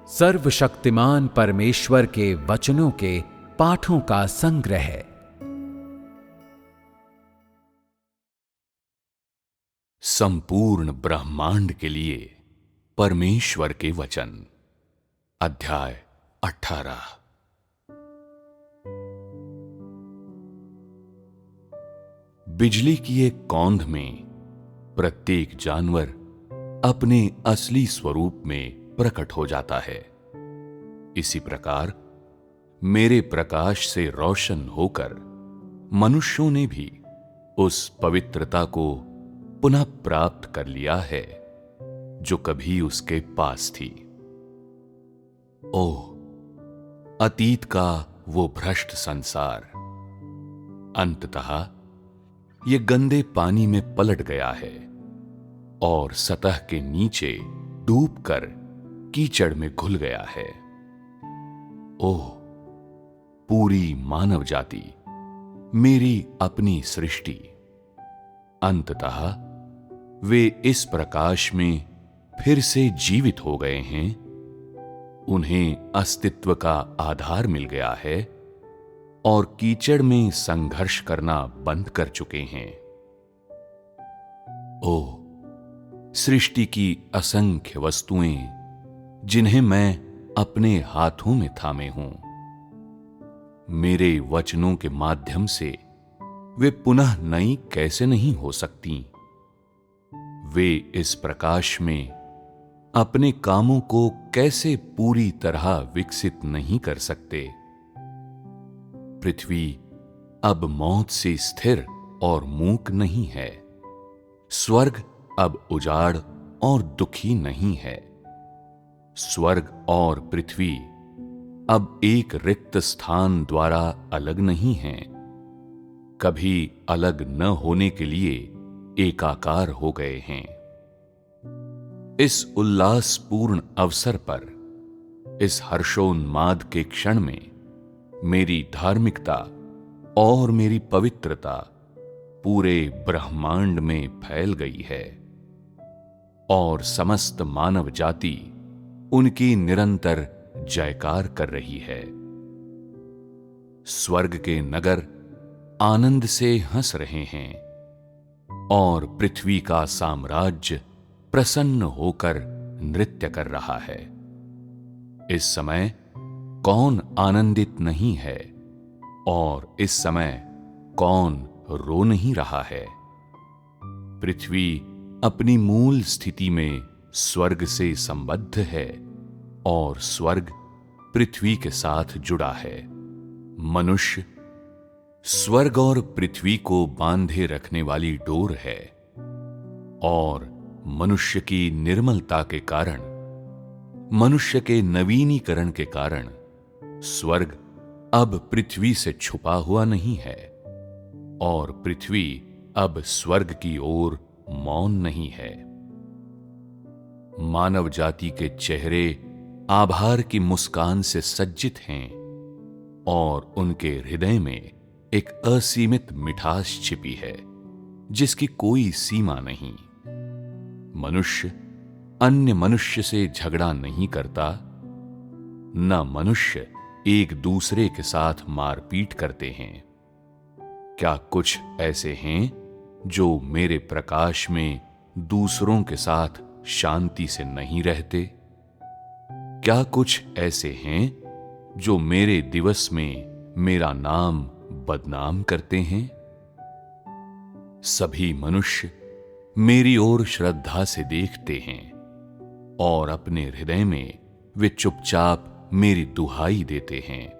सर्वशक्तिमान परमेश्वर के वचनों के पाठों का संग्रह। संपूर्ण ब्रह्मांड के लिए परमेश्वर के वचन, अध्याय 18। बिजली की एक कौंध में प्रत्येक जानवर अपने असली स्वरूप में प्रकट हो जाता है। इसी प्रकार मेरे प्रकाश से रोशन होकर मनुष्यों ने भी उस पवित्रता को पुनः प्राप्त कर लिया है जो कभी उसके पास थी। ओह, अतीत का वो भ्रष्ट संसार अंततः ये गंदे पानी में पलट गया है और सतह के नीचे डूबकर कीचड़ में घुल गया है। ओह, पूरी मानव जाति, मेरी अपनी सृष्टि, अंततः वे इस प्रकाश में फिर से जीवित हो गए हैं। उन्हें अस्तित्व का आधार मिल गया है और कीचड़ में संघर्ष करना बंद कर चुके हैं। ओह, सृष्टि की असंख्य वस्तुएं जिन्हें मैं अपने हाथों में थामे हूं, मेरे वचनों के माध्यम से वे पुनः नई कैसे नहीं हो सकती। वे इस प्रकाश में अपने कामों को कैसे पूरी तरह विकसित नहीं कर सकते। पृथ्वी अब मौत से स्थिर और मूक नहीं है। स्वर्ग अब उजाड़ और दुखी नहीं है। स्वर्ग और पृथ्वी अब एक रिक्त स्थान द्वारा अलग नहीं हैं, कभी अलग न होने के लिए एकाकार हो गए हैं। इस उल्लासपूर्ण अवसर पर, इस हर्षोन्माद के क्षण में मेरी धार्मिकता और मेरी पवित्रता पूरे ब्रह्मांड में फैल गई है और समस्त मानव जाति उनकी निरंतर जयकार कर रही है। स्वर्ग के नगर आनंद से हंस रहे हैं और पृथ्वी का साम्राज्य प्रसन्न होकर नृत्य कर रहा है। इस समय कौन आनंदित नहीं है और इस समय कौन रो नहीं रहा है। पृथ्वी अपनी मूल स्थिति में स्वर्ग से संबद्ध है और स्वर्ग पृथ्वी के साथ जुड़ा है। मनुष्य स्वर्ग और पृथ्वी को बांधे रखने वाली डोर है और मनुष्य की निर्मलता के कारण, मनुष्य के नवीनीकरण के कारण स्वर्ग अब पृथ्वी से छुपा हुआ नहीं है और पृथ्वी अब स्वर्ग की ओर मौन नहीं है। मानव जाति के चेहरे आभार की मुस्कान से सज्जित हैं और उनके हृदय में एक असीमित मिठास छिपी है जिसकी कोई सीमा नहीं। मनुष्य अन्य मनुष्य से झगड़ा नहीं करता, न मनुष्य एक दूसरे के साथ मारपीट करते हैं। क्या कुछ ऐसे हैं जो मेरे प्रकाश में दूसरों के साथ शांति से नहीं रहते? क्या कुछ ऐसे हैं जो मेरे दिवस में मेरा नाम बदनाम करते हैं? सभी मनुष्य मेरी ओर श्रद्धा से देखते हैं और अपने हृदय में वे चुपचाप मेरी दुहाई देते हैं।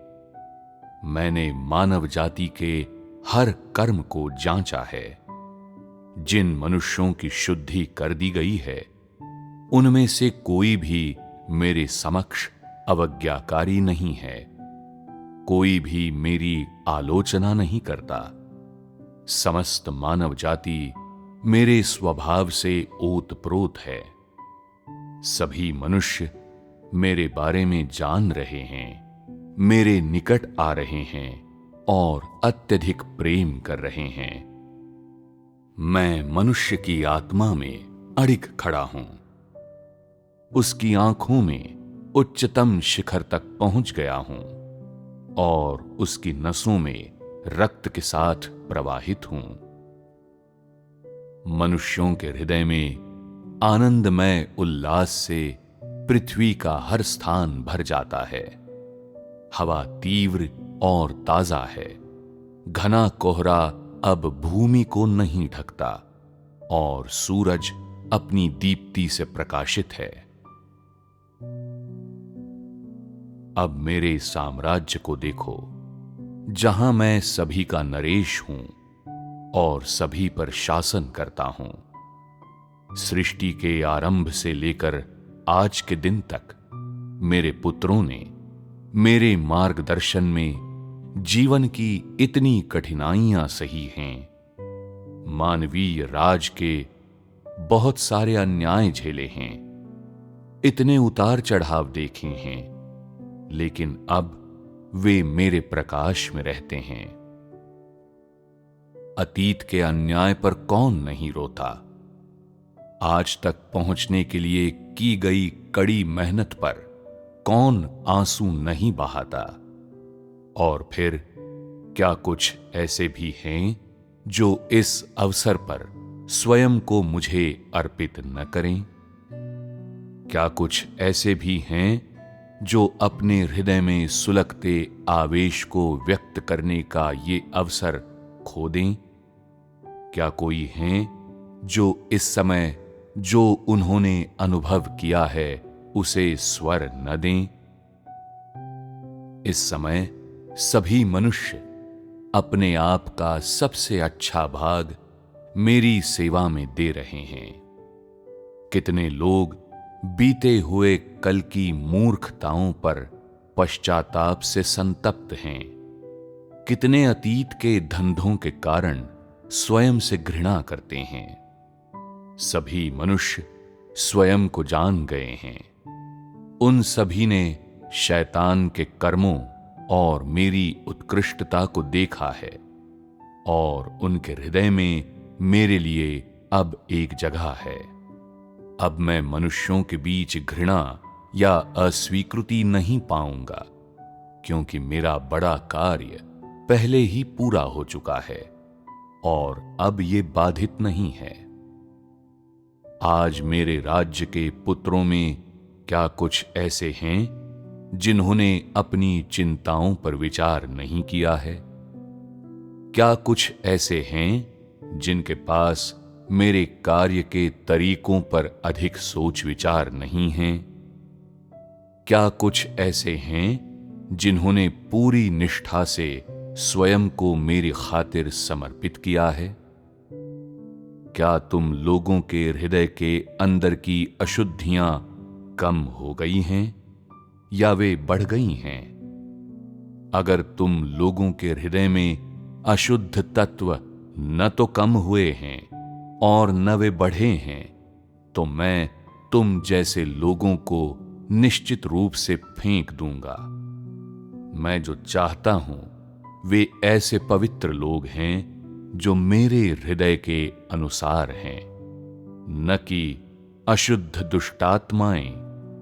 मैंने मानव जाति के हर कर्म को जांचा है। जिन मनुष्यों की शुद्धि कर दी गई है, उनमें से कोई भी मेरे समक्ष अवज्ञाकारी नहीं है। कोई भी मेरी आलोचना नहीं करता। समस्त मानव जाति मेरे स्वभाव से ओतप्रोत है। सभी मनुष्य मेरे बारे में जान रहे हैं, मेरे निकट आ रहे हैं और अत्यधिक प्रेम कर रहे हैं। मैं मनुष्य की आत्मा में अडिग खड़ा हूं। उसकी आंखों में उच्चतम शिखर तक पहुंच गया हूं और उसकी नसों में रक्त के साथ प्रवाहित हूं। मनुष्यों के हृदय में आनंदमय उल्लास से पृथ्वी का हर स्थान भर जाता है। हवा तीव्र और ताजा है। घना कोहरा अब भूमि को नहीं ढकता और सूरज अपनी दीप्ति से प्रकाशित है। अब मेरे साम्राज्य को देखो, जहां मैं सभी का नरेश हूं और सभी पर शासन करता हूं। सृष्टि के आरंभ से लेकर आज के दिन तक मेरे पुत्रों ने मेरे मार्गदर्शन में जीवन की इतनी कठिनाइयां सही हैं। मानवीय राज के बहुत सारे अन्याय झेले हैं, इतने उतार चढ़ाव देखे हैं, लेकिन अब वे मेरे प्रकाश में रहते हैं। अतीत के अन्याय पर कौन नहीं रोता? आज तक पहुंचने के लिए की गई कड़ी मेहनत पर कौन आंसू नहीं बहाता? और फिर क्या कुछ ऐसे भी हैं जो इस अवसर पर स्वयं को मुझे अर्पित न करें? क्या कुछ ऐसे भी हैं जो अपने हृदय में सुलगते आवेश को व्यक्त करने का ये अवसर खो दें? क्या कोई हैं जो इस समय जो उन्होंने अनुभव किया है उसे स्वर न दें? इस समय सभी मनुष्य अपने आप का सबसे अच्छा भाग मेरी सेवा में दे रहे हैं। कितने लोग बीते हुए कल की मूर्खताओं पर पश्चाताप से संतप्त हैं। कितने अतीत के धंधों के कारण स्वयं से घृणा करते हैं। सभी मनुष्य स्वयं को जान गए हैं। उन सभी ने शैतान के कर्मों और मेरी उत्कृष्टता को देखा है और उनके हृदय में मेरे लिए अब एक जगह है। अब मैं मनुष्यों के बीच घृणा या अस्वीकृति नहीं पाऊंगा, क्योंकि मेरा बड़ा कार्य पहले ही पूरा हो चुका है और अब ये बाधित नहीं है। आज मेरे राज्य के पुत्रों में क्या कुछ ऐसे हैं जिन्होंने अपनी चिंताओं पर विचार नहीं किया है? क्या कुछ ऐसे हैं जिनके पास मेरे कार्य के तरीकों पर अधिक सोच विचार नहीं है? क्या कुछ ऐसे हैं जिन्होंने पूरी निष्ठा से स्वयं को मेरी खातिर समर्पित किया है? क्या तुम लोगों के हृदय के अंदर की अशुद्धियां कम हो गई हैं या वे बढ़ गई हैं? अगर तुम लोगों के हृदय में अशुद्ध तत्व न तो कम हुए हैं और न वे बढ़े हैं, तो मैं तुम जैसे लोगों को निश्चित रूप से फेंक दूंगा। मैं जो चाहता हूं वे ऐसे पवित्र लोग हैं जो मेरे हृदय के अनुसार हैं, न कि अशुद्ध दुष्टात्माएं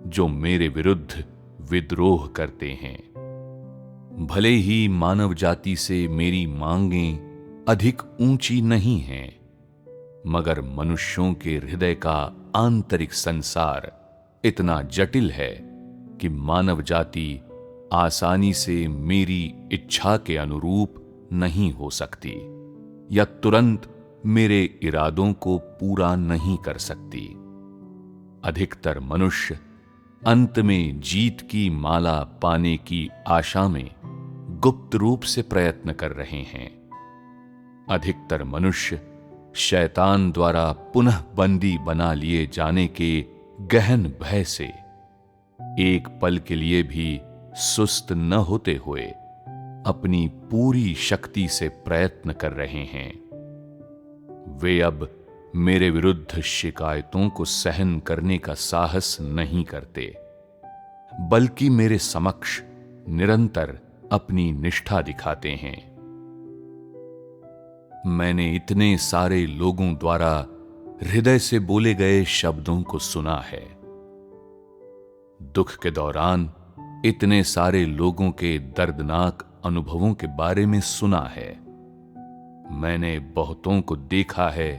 जो मेरे विरुद्ध विद्रोह करते हैं। भले ही मानव जाति से मेरी मांगें अधिक ऊंची नहीं हैं, मगर मनुष्यों के हृदय का आंतरिक संसार इतना जटिल है कि मानव जाति आसानी से मेरी इच्छा के अनुरूप नहीं हो सकती या तुरंत मेरे इरादों को पूरा नहीं कर सकती। अधिकतर मनुष्य अंत में जीत की माला पाने की आशा में गुप्त रूप से प्रयत्न कर रहे हैं। अधिकतर मनुष्य शैतान द्वारा पुनः बंदी बना लिए जाने के गहन भय से एक पल के लिए भी सुस्त न होते हुए अपनी पूरी शक्ति से प्रयत्न कर रहे हैं। वे अब मेरे विरुद्ध शिकायतों को सहन करने का साहस नहीं करते, बल्कि मेरे समक्ष निरंतर अपनी निष्ठा दिखाते हैं। मैंने इतने सारे लोगों द्वारा हृदय से बोले गए शब्दों को सुना है। दुख के दौरान इतने सारे लोगों के दर्दनाक अनुभवों के बारे में सुना है। मैंने बहुतों को देखा है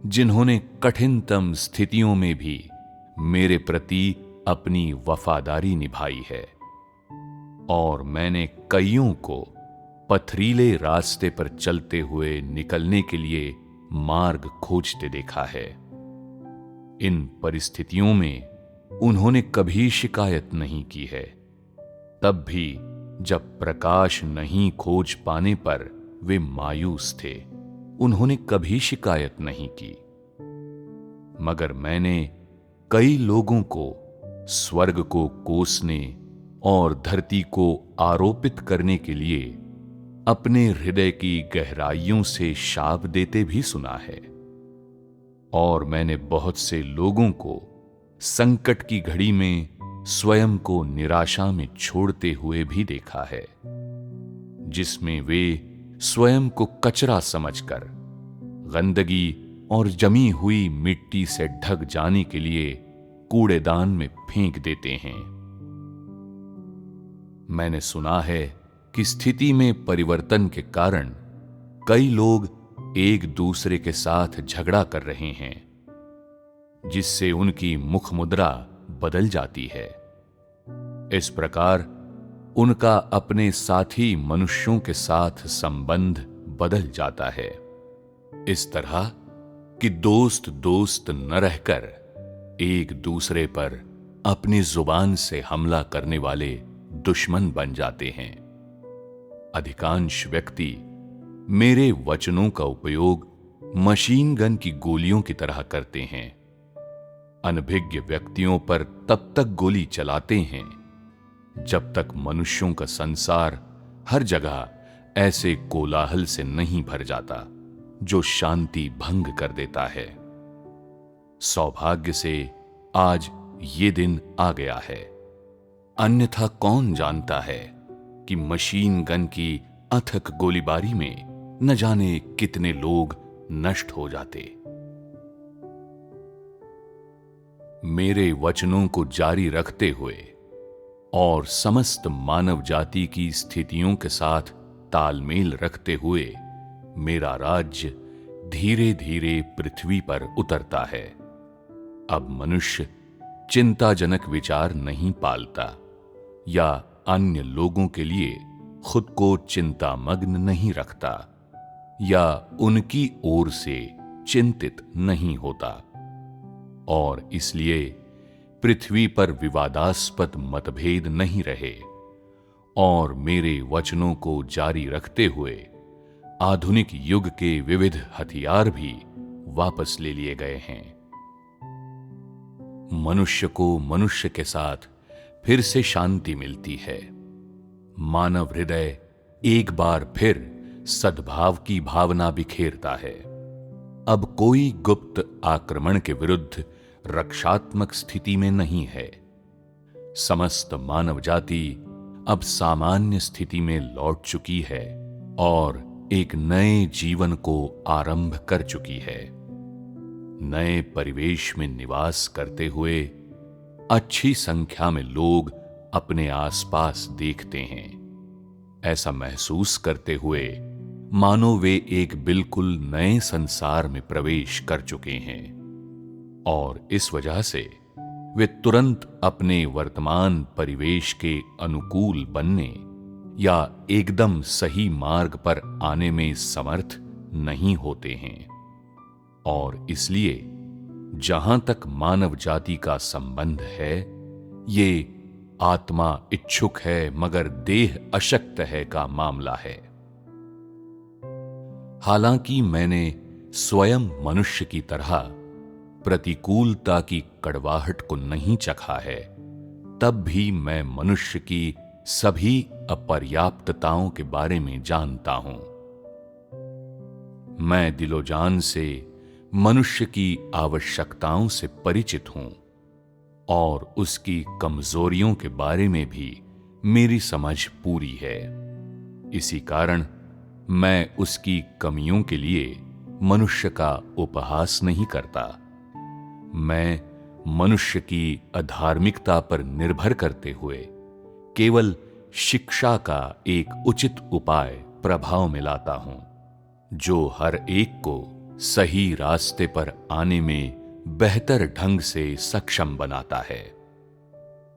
जिन्होंने कठिनतम स्थितियों में भी मेरे प्रति अपनी वफादारी निभाई है, और मैंने कईयों को पथरीले रास्ते पर चलते हुए निकलने के लिए मार्ग खोजते देखा है। इन परिस्थितियों में उन्होंने कभी शिकायत नहीं की है। तब भी जब प्रकाश नहीं खोज पाने पर वे मायूस थे, उन्होंने कभी शिकायत नहीं की। मगर मैंने कई लोगों को स्वर्ग को कोसने और धरती को आरोपित करने के लिए अपने हृदय की गहराइयों से शाप देते भी सुना है। और मैंने बहुत से लोगों को संकट की घड़ी में स्वयं को निराशा में छोड़ते हुए भी देखा है, जिसमें वे स्वयं को कचरा समझकर गंदगी और जमी हुई मिट्टी से ढक जाने के लिए कूड़ेदान में फेंक देते हैं। मैंने सुना है कि स्थिति में परिवर्तन के कारण कई लोग एक दूसरे के साथ झगड़ा कर रहे हैं, जिससे उनकी मुख मुद्रा बदल जाती है। इस प्रकार उनका अपने साथी मनुष्यों के साथ संबंध बदल जाता है, इस तरह कि दोस्त दोस्त न रहकर एक दूसरे पर अपनी जुबान से हमला करने वाले दुश्मन बन जाते हैं। अधिकांश व्यक्ति मेरे वचनों का उपयोग मशीन गन की गोलियों की तरह करते हैं। अनभिज्ञ व्यक्तियों पर तब तक गोली चलाते हैं जब तक मनुष्यों का संसार हर जगह ऐसे कोलाहल से नहीं भर जाता जो शांति भंग कर देता है। सौभाग्य से आज ये दिन आ गया है, अन्यथा कौन जानता है कि मशीन गन की अथक गोलीबारी में न जाने कितने लोग नष्ट हो जाते। मेरे वचनों को जारी रखते हुए और समस्त मानव जाति की स्थितियों के साथ तालमेल रखते हुए मेरा राज्य धीरे धीरे पृथ्वी पर उतरता है। अब मनुष्य चिंताजनक विचार नहीं पालता या अन्य लोगों के लिए खुद को चिंतामग्न नहीं रखता या उनकी ओर से चिंतित नहीं होता, और इसलिए पृथ्वी पर विवादास्पद मतभेद नहीं रहे और मेरे वचनों को जारी रखते हुए आधुनिक युग के विविध हथियार भी वापस ले लिए गए हैं। मनुष्य को मनुष्य के साथ फिर से शांति मिलती है। मानव हृदय एक बार फिर सद्भाव की भावना बिखेरता है। अब कोई गुप्त आक्रमण के विरुद्ध रक्षात्मक स्थिति में नहीं है। समस्त मानव जाति अब सामान्य स्थिति में लौट चुकी है और एक नए जीवन को आरंभ कर चुकी है। नए परिवेश में निवास करते हुए अच्छी संख्या में लोग अपने आसपास देखते हैं, ऐसा महसूस करते हुए मानो वे एक बिल्कुल नए संसार में प्रवेश कर चुके हैं, और इस वजह से वे तुरंत अपने वर्तमान परिवेश के अनुकूल बनने या एकदम सही मार्ग पर आने में समर्थ नहीं होते हैं। और इसलिए जहां तक मानव जाति का संबंध है, ये आत्मा इच्छुक है मगर देह अशक्त है का मामला है। हालांकि मैंने स्वयं मनुष्य की तरह प्रतिकूलता की कड़वाहट को नहीं चखा है, तब भी मैं मनुष्य की सभी अपर्याप्तताओं के बारे में जानता हूं। मैं दिलोजान से मनुष्य की आवश्यकताओं से परिचित हूं और उसकी कमजोरियों के बारे में भी मेरी समझ पूरी है। इसी कारण मैं उसकी कमियों के लिए मनुष्य का उपहास नहीं करता। मैं मनुष्य की अधार्मिकता पर निर्भर करते हुए केवल शिक्षा का एक उचित उपाय प्रभाव में लाता हूं, जो हर एक को सही रास्ते पर आने में बेहतर ढंग से सक्षम बनाता है,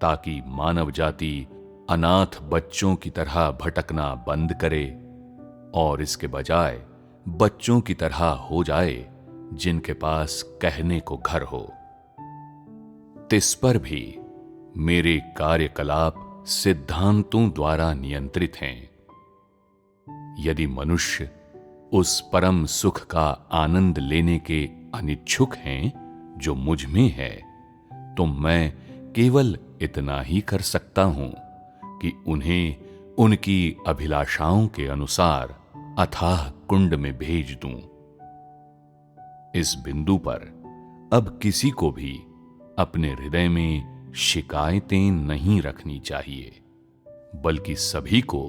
ताकि मानव जाति अनाथ बच्चों की तरह भटकना बंद करे और इसके बजाय बच्चों की तरह हो जाए जिनके पास कहने को घर हो। तिस पर भी मेरे कार्यकलाप सिद्धांतों द्वारा नियंत्रित हैं। यदि मनुष्य उस परम सुख का आनंद लेने के अनिच्छुक हैं जो मुझ में है, तो मैं केवल इतना ही कर सकता हूं कि उन्हें उनकी अभिलाषाओं के अनुसार अथाह कुंड में भेज दूं। इस बिंदु पर अब किसी को भी अपने हृदय में शिकायतें नहीं रखनी चाहिए, बल्कि सभी को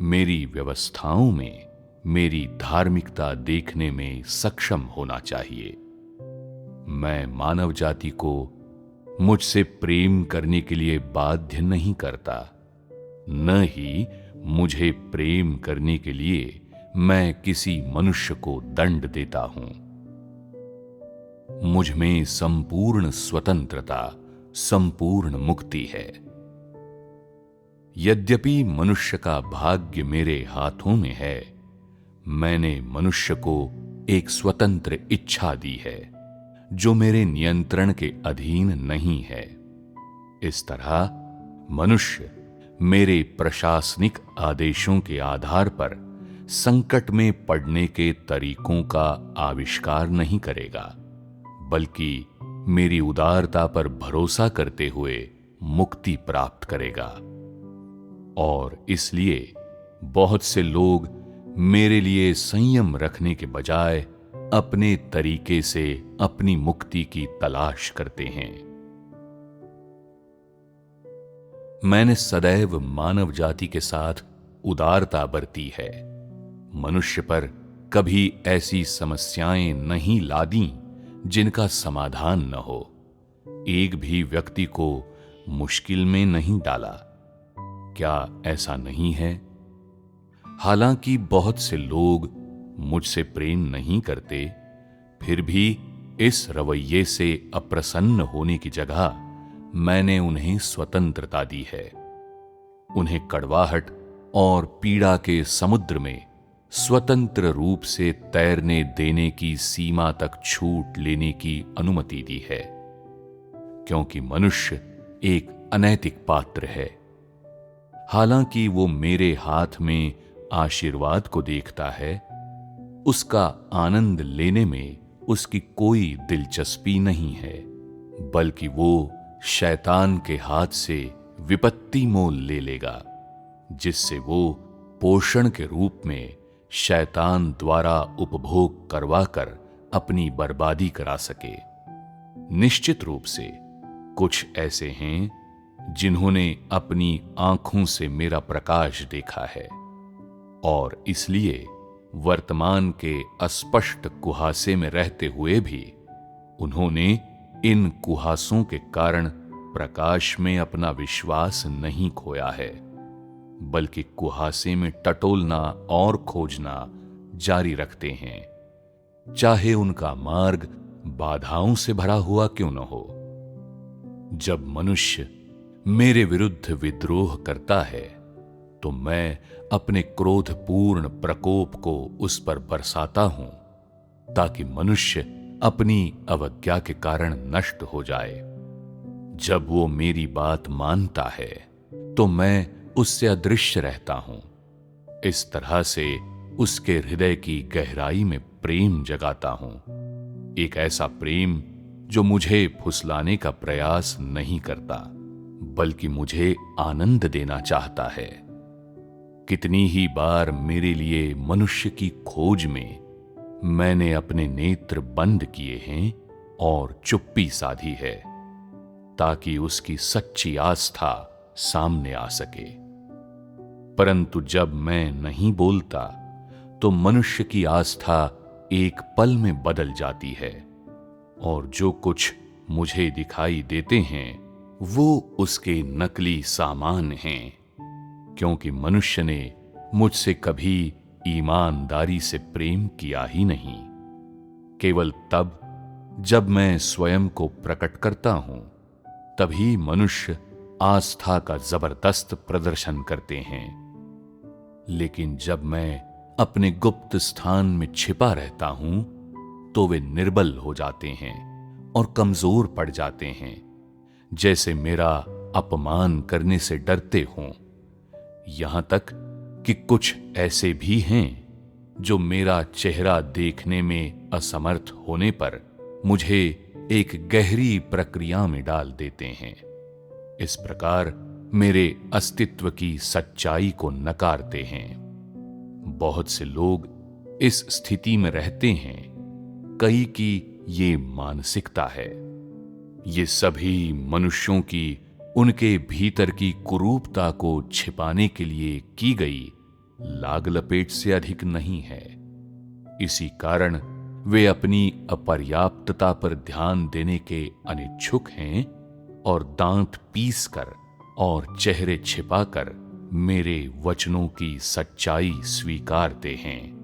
मेरी व्यवस्थाओं में मेरी धार्मिकता देखने में सक्षम होना चाहिए। मैं मानव जाति को मुझसे प्रेम करने के लिए बाध्य नहीं करता, न ही मुझे प्रेम करने के लिए मैं किसी मनुष्य को दंड देता हूं। मुझ में संपूर्ण स्वतंत्रता, संपूर्ण मुक्ति है। यद्यपि मनुष्य का भाग्य मेरे हाथों में है, मैंने मनुष्य को एक स्वतंत्र इच्छा दी है जो मेरे नियंत्रण के अधीन नहीं है। इस तरह मनुष्य मेरे प्रशासनिक आदेशों के आधार पर संकट में पड़ने के तरीकों का आविष्कार नहीं करेगा, बल्कि मेरी उदारता पर भरोसा करते हुए मुक्ति प्राप्त करेगा। और इसलिए बहुत से लोग मेरे लिए संयम रखने के बजाय अपने तरीके से अपनी मुक्ति की तलाश करते हैं। मैंने सदैव मानव जाति के साथ उदारता बरती है। मनुष्य पर कभी ऐसी समस्याएं नहीं लादी जिनका समाधान न हो। एक भी व्यक्ति को मुश्किल में नहीं डाला। क्या ऐसा नहीं है? हालांकि बहुत से लोग मुझसे प्रेम नहीं करते, फिर भी इस रवैये से अप्रसन्न होने की जगह मैंने उन्हें स्वतंत्रता दी है। उन्हें कड़वाहट और पीड़ा के समुद्र में स्वतंत्र रूप से तैरने देने की सीमा तक छूट लेने की अनुमति दी है, क्योंकि मनुष्य एक अनैतिक पात्र है। हालांकि वो मेरे हाथ में आशीर्वाद को देखता है, उसका आनंद लेने में उसकी कोई दिलचस्पी नहीं है, बल्कि वो शैतान के हाथ से विपत्ति मोल ले लेगा, जिससे वो पोषण के रूप में शैतान द्वारा उपभोग करवाकर अपनी बर्बादी करा सके। निश्चित रूप से कुछ ऐसे हैं जिन्होंने अपनी आंखों से मेरा प्रकाश देखा है और इसलिए वर्तमान के अस्पष्ट कुहासे में रहते हुए भी उन्होंने इन कुहासों के कारण प्रकाश में अपना विश्वास नहीं खोया है, बल्कि कुहासे में टटोलना और खोजना जारी रखते हैं, चाहे उनका मार्ग बाधाओं से भरा हुआ क्यों न हो। जब मनुष्य मेरे विरुद्ध विद्रोह करता है, तो मैं अपने क्रोधपूर्ण प्रकोप को उस पर बरसाता हूं, ताकि मनुष्य अपनी अवज्ञा के कारण नष्ट हो जाए। जब वो मेरी बात मानता है, तो मैं उससे अदृश्य रहता हूं। इस तरह से उसके हृदय की गहराई में प्रेम जगाता हूं, एक ऐसा प्रेम जो मुझे फुसलाने का प्रयास नहीं करता, बल्कि मुझे आनंद देना चाहता है। कितनी ही बार मेरे लिए मनुष्य की खोज में मैंने अपने नेत्र बंद किए हैं और चुप्पी साधी है, ताकि उसकी सच्ची आस्था सामने आ सके। परंतु जब मैं नहीं बोलता, तो मनुष्य की आस्था एक पल में बदल जाती है और जो कुछ मुझे दिखाई देते हैं वो उसके नकली सामान हैं, क्योंकि मनुष्य ने मुझसे कभी ईमानदारी से प्रेम किया ही नहीं। केवल तब जब मैं स्वयं को प्रकट करता हूं, तभी मनुष्य आस्था का जबरदस्त प्रदर्शन करते हैं। लेकिन जब मैं अपने गुप्त स्थान में छिपा रहता हूं, तो वे निर्बल हो जाते हैं और कमजोर पड़ जाते हैं, जैसे मेरा अपमान करने से डरते हों। यहां तक कि कुछ ऐसे भी हैं जो मेरा चेहरा देखने में असमर्थ होने पर मुझे एक गहरी प्रक्रिया में डाल देते हैं। इस प्रकार मेरे अस्तित्व की सच्चाई को नकारते हैं। बहुत से लोग इस स्थिति में रहते हैं। कई की ये मानसिकता है। ये सभी मनुष्यों की उनके भीतर की कुरूपता को छिपाने के लिए की गई लाग लपेट से अधिक नहीं है। इसी कारण वे अपनी अपर्याप्तता पर ध्यान देने के अनिच्छुक हैं और दांत पीसकर और चेहरे छिपाकर मेरे वचनों की सच्चाई स्वीकारते हैं।